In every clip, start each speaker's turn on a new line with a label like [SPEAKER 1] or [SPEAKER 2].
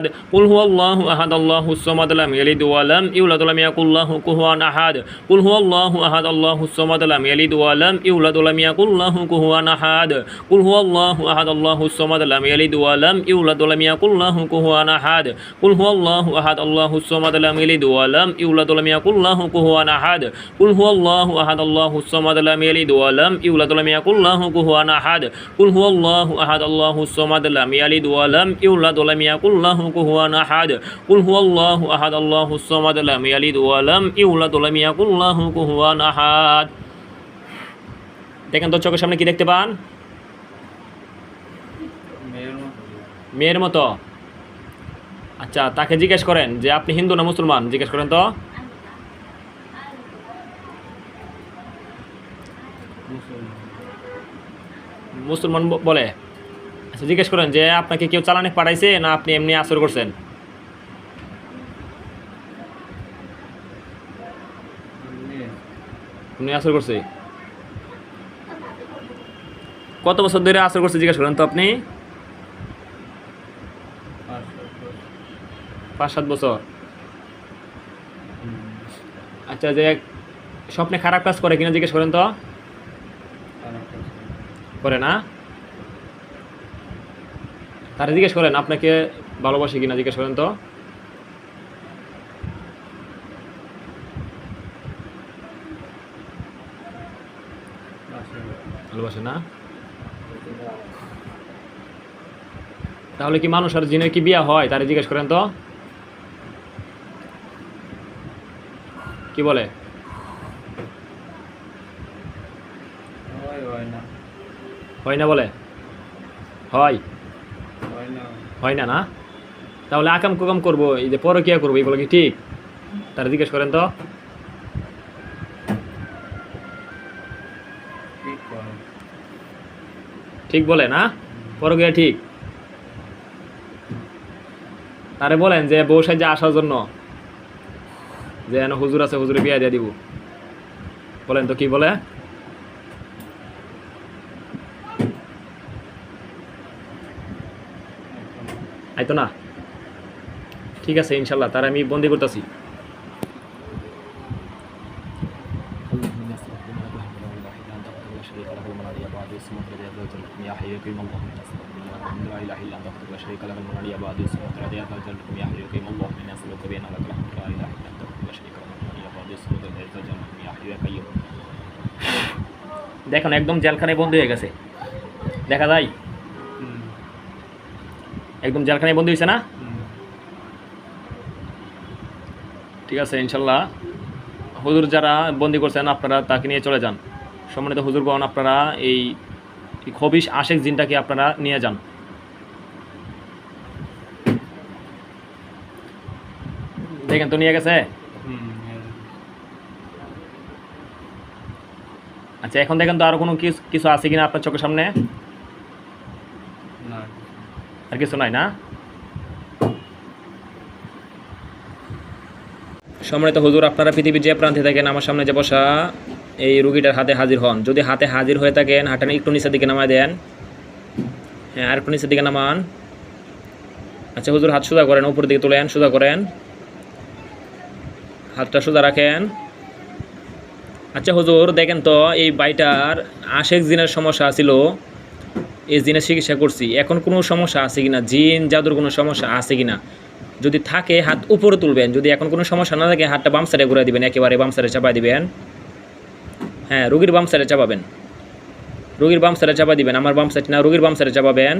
[SPEAKER 1] قل هو الله أحد الله الصمد لم يلد ولم يولد ولم يكن له كفوا أحد قل هو الله أحد الله الصمد لم يلد ولم يولد ولم يكن له كفوا أحد قل هو الله أحد الله الصمد لم يلد ولم يولد ولم يكن له كفوا أحد قل هو الله أحد الله الصمد لم يلد ولم يولد ولم يكن له كفوا أحد قل هو الله أحد الله الصمد لم يلد ولم يولد ولم يكن له كفوا أحد قل هو الله أحد الله الصمد لم يلد ولم يولد ولم يكن له كفوا أحد قل هو الله أحد الله الصمد لم يلد ولم يولد ولم يكن له كفوا أحد। দেখেন তো চোখের সামনে কি দেখতে পান? মেয়ের মতো। আচ্ছা, তাকে জিজ্ঞেস করেন যে আপনি হিন্দু না মুসলমান, জিজ্ঞেস করেন তো। মুসলমান বলে। আচ্ছা, জিজ্ঞেস করেন যে আপনাকে কেউ চালানে পাঠাইছে না আপনি এমনি আসর করছেন? আপনি আসর করছে। কত বছর ধরে আসর করছে জিজ্ঞেস করেন তো আপনি। 5-7 বছর। আচ্ছা, যে স্বপ্নে খারাপ কাজ করে কিনা জিজ্ঞেস করেন তো। করে না? তারা জিজ্ঞেস করেন আপনাকে ভালোবাসে কিনা জিজ্ঞেস করেন তো। ভালোবাসে না? তাহলে কি মানুষ আর জিনের কি বিয়া হয়? তারা জিজ্ঞেস করেন তো। কি বলে? হয় না বলে? হয় হয় না? না, তাহলে আকাম কুকাম করবো, এই যে পরকিয়া করবো, এইগুলো কি ঠিক? তারা জিজ্ঞেস করেন তো। ঠিক বলে না? পরকিয়া ঠিক। তারে বলেন যে বউ সাহায্যে আসার জন্য, যে হুজুর আছে, হুজুরে বিয়া দিয়ে দিব। বলেন তো কি বলে? আইতো না? ঠিক আছে, ইনশাল্লাহ তারা আমি বন্দি করতেছি। দেখুন, একদম জেলখানায় বন্দি হয়ে গেছে, দেখা যায়। একদম জেলখানায় বন্দি হয়েছে না? ঠিক আছে, ইনশাল্লাহ হুজুর যারা বন্দি করছেন আপনারা তাকে নিয়ে চলে যান। সম্মানিত হুজুরগণ, আপনারা এই খবিশ আশেক জিনটাকে আপনারা নিয়ে যান। দেখেন তো নিয়ে গেছে। আচ্ছা, এখন দেখেন তো আরো কোনো কিছু আছে কিনা আপনার চোখের সামনে? আর কিছু নাই না? সম্মানিত হুজুর, আপনারা পৃথিবীর যে প্রান্তে থাকেন আমার সামনে যে বসা এই রুগীটার হাতে হাজির হন। যদি হাতে হাজির হয়ে থাকেন, হাতটা একটু নিচের দিকে নামায় দেন। হ্যাঁ, আর একটু নিচের দিকে নামান। আচ্ছা হুজুর, হাত সোজা করেন, উপরের দিকে তোলেন, সোজা করেন, হাতটা সোজা রাখেন। আচ্ছা হুজুর, দেখেন তো এই বাইটার আশেক জিনের সমস্যা ছিল, এই জিনের চিকিৎসা করছি, এখন কোনো সমস্যা আছে কিনা, জিন জাদুর কোনো সমস্যা আছে কিনা? যদি থাকে হাত উপরে তুলবেন, যদি এখন কোনো সমস্যা না থাকে হাতটা বাম সাইডে ঘুরে দিবেন, একেবারে বাম সাইডে চাপা দিবেন। হ্যাঁ, রুগীর বাম সাইডে চাপাবেন, রুগীর বাম সাইডে চাপা দিবেন, আমার বাম সাইড না, রুগীর বাম সাইডে চাপাবেন।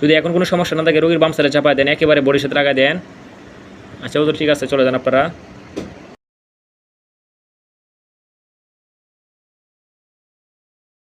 [SPEAKER 1] যদি এখন কোনো সমস্যা না থাকে রুগীর বাম সাইডে চাপা দেন, একেবারে বডির সাথে লাগাই দেন। আচ্ছা হুজুর, ঠিক আছে, চলে যান আপনারা।